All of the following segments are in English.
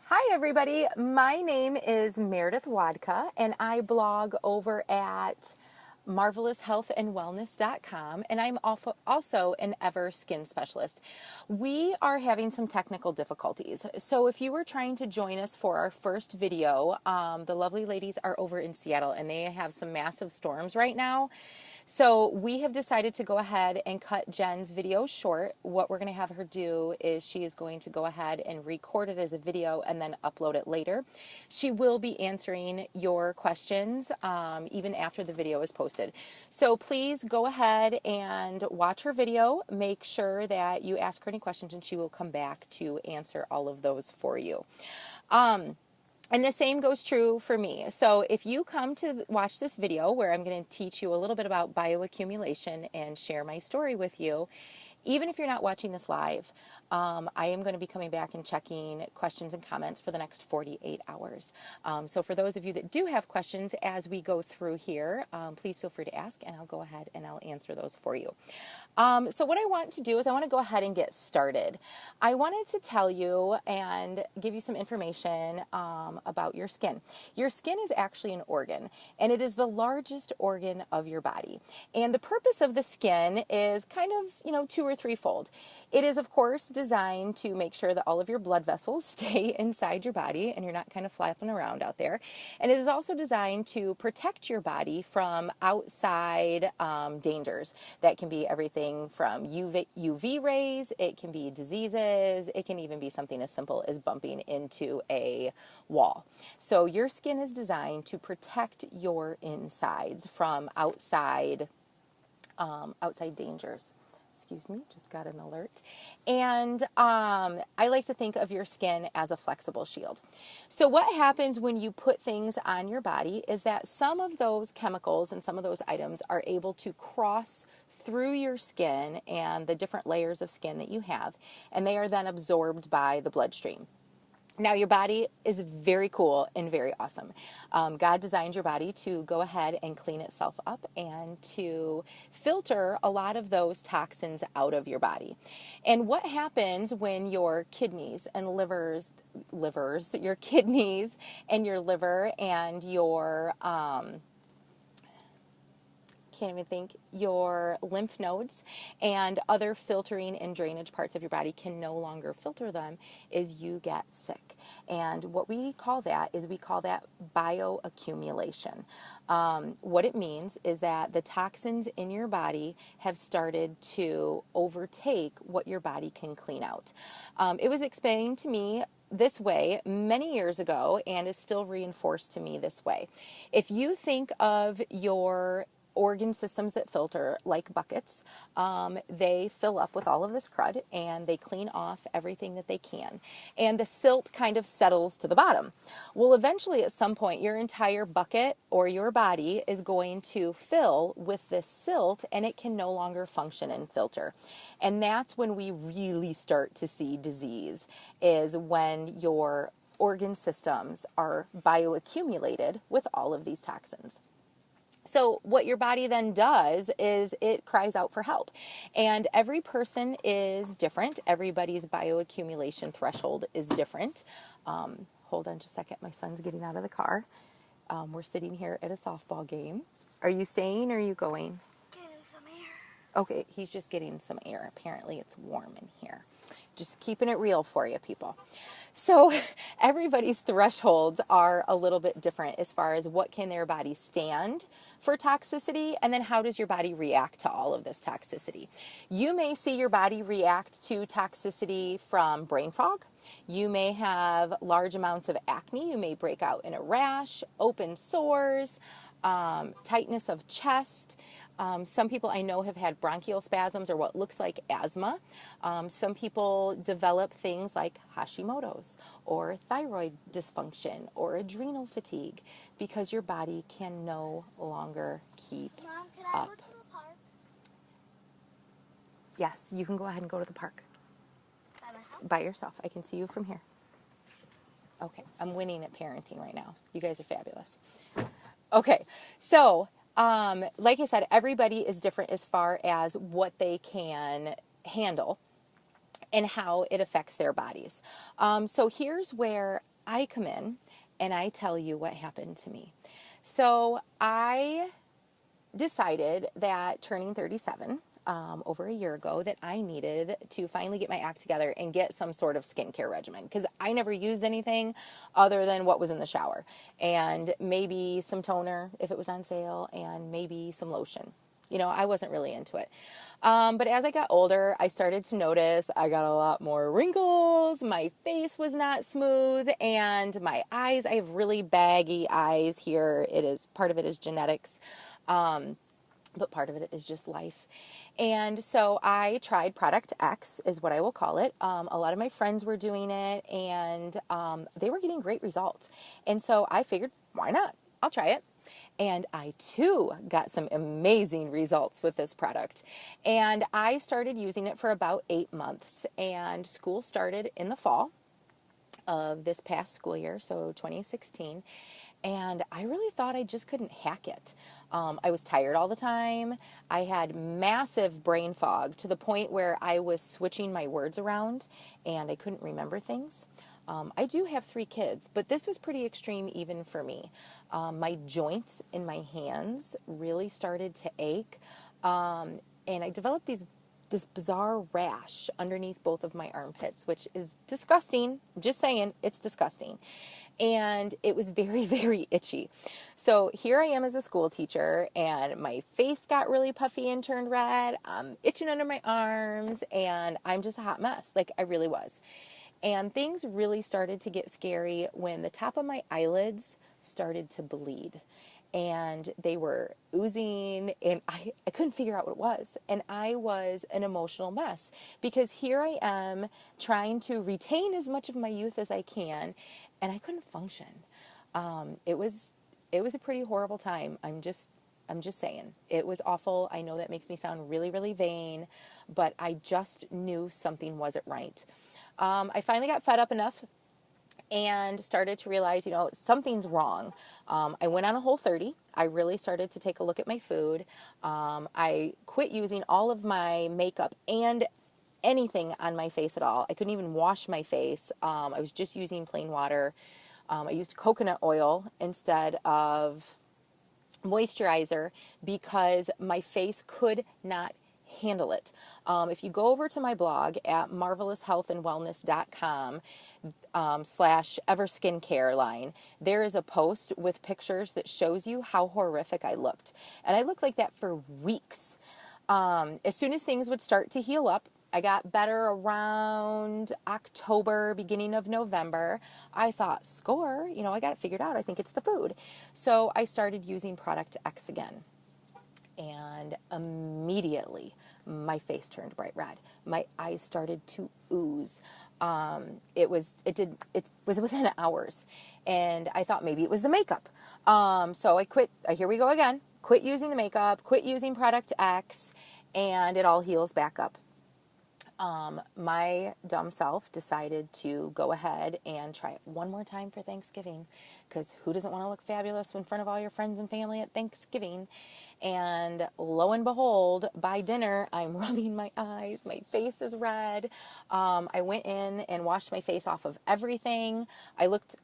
Hi, everybody. My name is Meredith Wadka, and I blog over at marveloushealthandwellness.com, and I'm also an Ever skin specialist. We are having some technical difficulties, so if you were trying to join us for our first video, the lovely ladies are over in Seattle, and they have some massive storms right now. So we have decided to go ahead and cut Jen's video short. What we're going to have her do is she is going to go ahead and record it as a video and then upload it later. She will be answering your questions even after the video is posted. So please go ahead and watch her video. Make sure that you ask her any questions and she will come back to answer all of those for you. And the same goes true for me. So if you come to watch this video where I'm going to teach you a little bit about bioaccumulation and share my story with you, even if you're not watching this live, I am going to be coming back and checking questions and comments for the next 48 hours. So for those of you that do have questions as we go through here, please feel free to ask and I'll go ahead and I'll answer those for you. So what I want to do is I want to go ahead and get started. I wanted to tell you and give you some information about your skin. Your skin is actually an organ, and it is the largest organ of your body. And the purpose of the skin is kind of, two or threefold. It is, of course, designed to make sure that all of your blood vessels stay inside your body and you're not kind of flapping around out there. And it is also designed to protect your body from outside dangers. That can be everything from UV rays, it can be diseases, it can even be something as simple as bumping into a wall. So your skin is designed to protect your insides from outside dangers. Excuse me, just got an alert. And I like to think of your skin as a flexible shield. So what happens when you put things on your body is that some of those chemicals and some of those items are able to cross through your skin and the different layers of skin that you have, and they are then absorbed by the bloodstream. Now, your body is very cool and very awesome. God designed your body to go ahead and clean itself up and to filter a lot of those toxins out of your body. And what happens when your kidneys and your kidneys and your liver and your your lymph nodes and other filtering and drainage parts of your body can no longer filter them, is you get sick. And what we call that bioaccumulation. What it means is that the toxins in your body have started to overtake what your body can clean out. It was explained to me this way many years ago and is still reinforced to me this way. If you think of your organ systems that filter like buckets, they fill up with all of this crud and they clean off everything that they can. And the silt kind of settles to the bottom. Well, eventually at some point, your entire bucket or your body is going to fill with this silt and it can no longer function and filter. And that's when we really start to see disease, is when your organ systems are bioaccumulated with all of these toxins. So what your body then does is it cries out for help. And every person is different. Everybody's bioaccumulation threshold is different. Hold on just a second. My son's getting out of the car. We're sitting here at a softball game. Are you staying or are you going? Getting some air. Okay, he's just getting some air. Apparently it's warm in here. Just keeping it real for you, people. So everybody's thresholds are a little bit different as far as what can their body stand for toxicity, and then how does your body react to all of this toxicity. You may see your body react to toxicity from brain fog. You may have large amounts of acne. You may break out in a rash, open sores, tightness of chest. Some people I know have had bronchial spasms or what looks like asthma. Some people develop things like Hashimoto's or thyroid dysfunction or adrenal fatigue because your body can no longer keep Mom, can I up. go to the park Yes, you can go ahead and go to the park. by myself? By yourself. I can see you from here. Okay, I'm winning at parenting right now. You guys are fabulous. Okay, so like I said, everybody is different as far as what they can handle and how it affects their bodies. So here's where I come in and I tell you what happened to me. So I decided that turning 37 over a year ago that I needed to finally get my act together and get some sort of skincare regimen because I never used anything other than what was in the shower and maybe some toner if it was on sale and maybe some lotion. You know, I wasn't really into it. But as I got older, I started to notice I got a lot more wrinkles. My face was not smooth, and my eyes, I have really baggy eyes here. Part of it is genetics. But part of it is just life. And so I tried Product X, is what I will call it. A lot of my friends were doing it, and they were getting great results. And so I figured, why not? I'll try it. And I too got some amazing results with this product. And I started using it for about 8 months, and school started in the fall of this past school year, so 2016. And I really thought I just couldn't hack it. I was tired all the time. I had massive brain fog to the point where I was switching my words around and I couldn't remember things. I do have 3 kids, but this was pretty extreme even for me. My joints in my hands really started to ache, and I developed this bizarre rash underneath both of my armpits, which is disgusting. I'm just saying, it's disgusting. And it was very, very itchy. So here I am as a school teacher, and my face got really puffy and turned red. I'm itching under my arms, and I'm just a hot mess. Like, I really was. And things really started to get scary when the top of my eyelids started to bleed. And they were oozing, and I couldn't figure out what it was. And I was an emotional mess because here I am trying to retain as much of my youth as I can, and I couldn't function. It was a pretty horrible time. I'm just saying. It was awful. I know that makes me sound really, really vain, but I just knew something wasn't right. I finally got fed up enough and started to realize, something's wrong. I went on a Whole30. I really started to take a look at my food. I quit using all of my makeup and anything on my face at all. I couldn't even wash my face. I was just using plain water. I used coconut oil instead of moisturizer because my face could not handle it. If you go over to my blog at marveloushealthandwellness.com /ever skincare line, there is a post with pictures that shows you how horrific I looked. And I looked like that for weeks. As soon as things would start to heal up, I got better around October, beginning of November. I thought, score, I got it figured out. I think it's the food. So I started using Product X again. And immediately my face turned bright red. My eyes started to ooze. It was within hours, and I thought maybe it was the makeup. So I quit. Here we go again. Quit using the makeup. Quit using Product X, and it all heals back up. My dumb self decided to go ahead and try it one more time for Thanksgiving, because who doesn't want to look fabulous in front of all your friends and family at Thanksgiving? And lo and behold, by dinner, I'm rubbing my eyes. My face is red. I went in and washed my face off of everything. I looked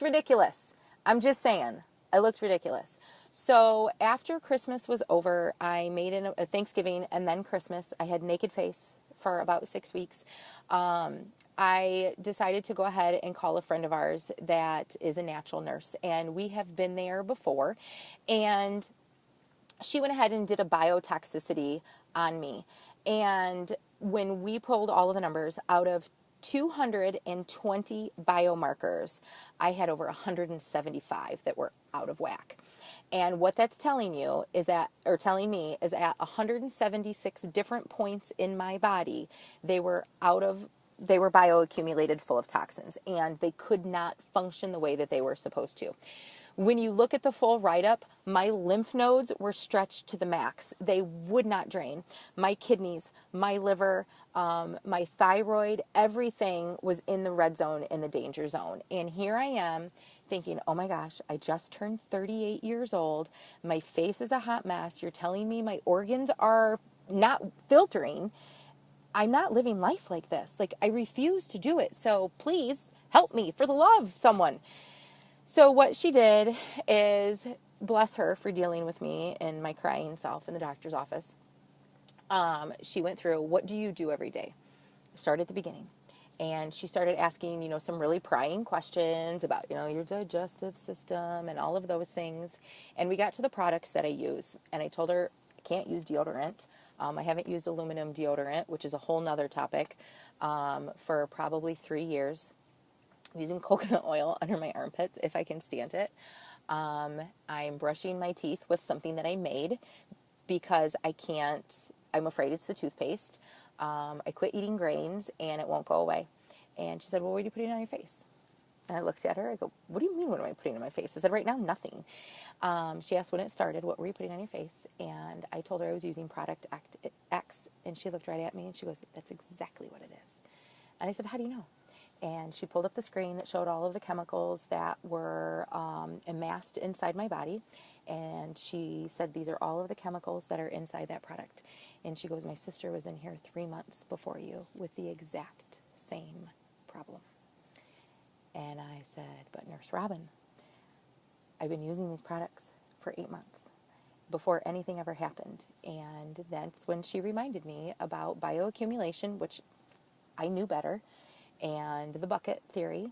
ridiculous. I'm just saying, I looked ridiculous. So after Christmas was over, I made a Thanksgiving and then Christmas. I had naked face for about 6 weeks. I decided to go ahead and call a friend of ours that is a natural nurse, and we have been there before, and she went ahead and did a biotoxicity on me. And when we pulled all of the numbers out of 220 biomarkers, I had over 175 that were out of whack. And what that's telling me is at 176 different points in my body, they were bioaccumulated full of toxins, and they could not function the way that they were supposed to. When you look at the full write-up, my lymph nodes were stretched to the max. They would not drain. My kidneys, my liver, my thyroid, everything was in the red zone, in the danger zone. And here I am thinking, oh my gosh, I just turned 38 years old. My face is a hot mess. You're telling me my organs are not filtering. I'm not living life like this. Like, I refuse to do it. So please help me, for the love of someone. So what she did is, bless her for dealing with me and my crying self in the doctor's office. She went through, what do you do every day? Start at the beginning. And she started asking, some really prying questions about, your digestive system and all of those things. And we got to the products that I use. And I told her I can't use deodorant. I haven't used aluminum deodorant, which is a whole nother topic, for probably 3 years. I'm using coconut oil under my armpits if I can stand it. I'm brushing my teeth with something that I made because I'm afraid it's the toothpaste. I quit eating grains and it won't go away. And she said, well, what are you putting on your face? And I looked at her, I go, what do you mean, what am I putting on my face? I said, right now, nothing. She asked when it started, what were you putting on your face? And I told her I was using product X, and she looked right at me and she goes, that's exactly what it is. And I said, how do you know? And she pulled up the screen that showed all of the chemicals that were amassed inside my body. And she said, these are all of the chemicals that are inside that product. And she goes, my sister was in here 3 months before you with the exact same problem. And I said, but Nurse Robin, I've been using these products for 8 months before anything ever happened. And that's when she reminded me about bioaccumulation, which I knew better, and the bucket theory.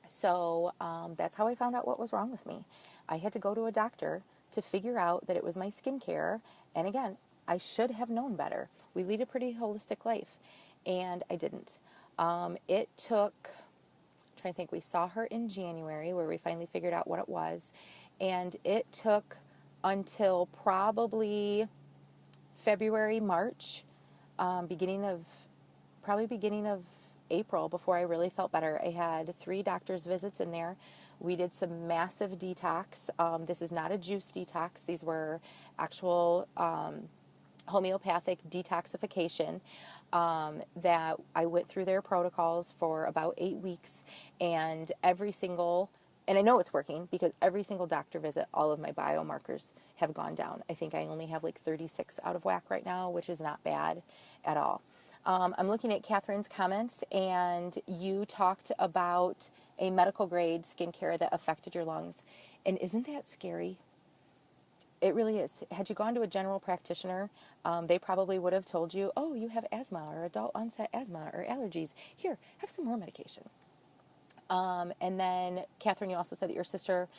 So that's how I found out what was wrong with me. I had to go to a doctor to figure out that it was my skincare. And again, I should have known better. We lead a pretty holistic life, and I didn't. It took, I'm trying to think, we saw her in January where we finally figured out what it was. And it took until probably February, March, beginning of April before I really felt better. I had 3 doctor's visits in there. We did some massive detox. This is not a juice detox. These were actual homeopathic detoxification that I went through their protocols for about 8 weeks. And and I know it's working because every single doctor visit, all of my biomarkers have gone down. I think I only have like 36 out of whack right now, which is not bad at all. I'm looking at Catherine's comments, and you talked about a medical grade skincare that affected your lungs. And isn't that scary? It really is. Had you gone to a general practitioner, they probably would have told you, oh, you have asthma or adult onset asthma or allergies. Here, have some more medication. And then, Catherine, you also said that your sister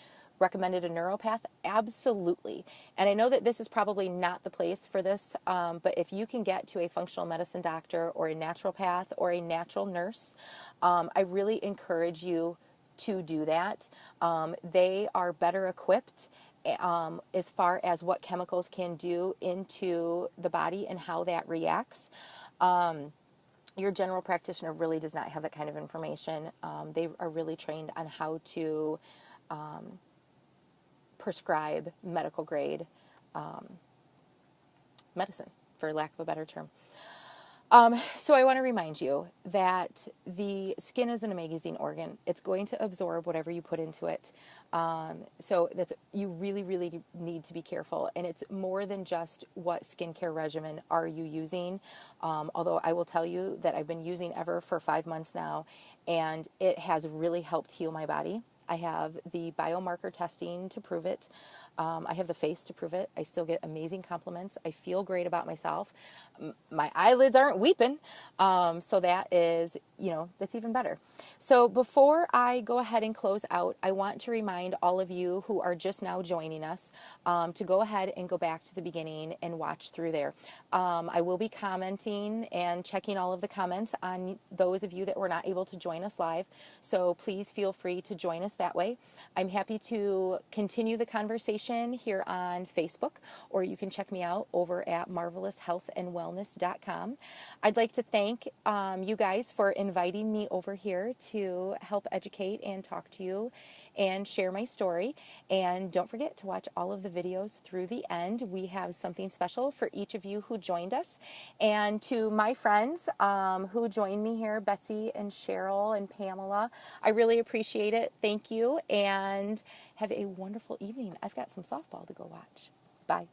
recommended a neuropath. Absolutely. And I know that this is probably not the place for this, but if you can get to a functional medicine doctor or a naturopath or a natural nurse, I really encourage you to do that. They are better equipped as far as what chemicals can do into the body and how that reacts. Your general practitioner really does not have that kind of information. They are really trained on how to prescribe medical grade medicine, for lack of a better term. So I want to remind you that the skin is an amazing organ. It's going to absorb whatever you put into it. So you really, really need to be careful. And it's more than just what skincare regimen are you using. Although I will tell you that I've been using Ever for 5 months now, and it has really helped heal my body. I have the biomarker testing to prove it. I have the face to prove it. I still get amazing compliments. I feel great about myself. My eyelids aren't weeping. So that is, that's even better. So before I go ahead and close out, I want to remind all of you who are just now joining us to go ahead and go back to the beginning and watch through there. I will be commenting and checking all of the comments on those of you that were not able to join us live. So please feel free to join us that way. I'm happy to continue the conversation here on Facebook, or you can check me out over at marveloushealthandwellness.com. I'd like to thank you guys for inviting me over here to help educate and talk to you and share my story. And don't forget to watch all of the videos through the end. We have something special for each of you who joined us. And to my friends who joined me here, Betsy and Cheryl and Pamela, I really appreciate it. Thank you, and have a wonderful evening. I've got some softball to go watch. Bye.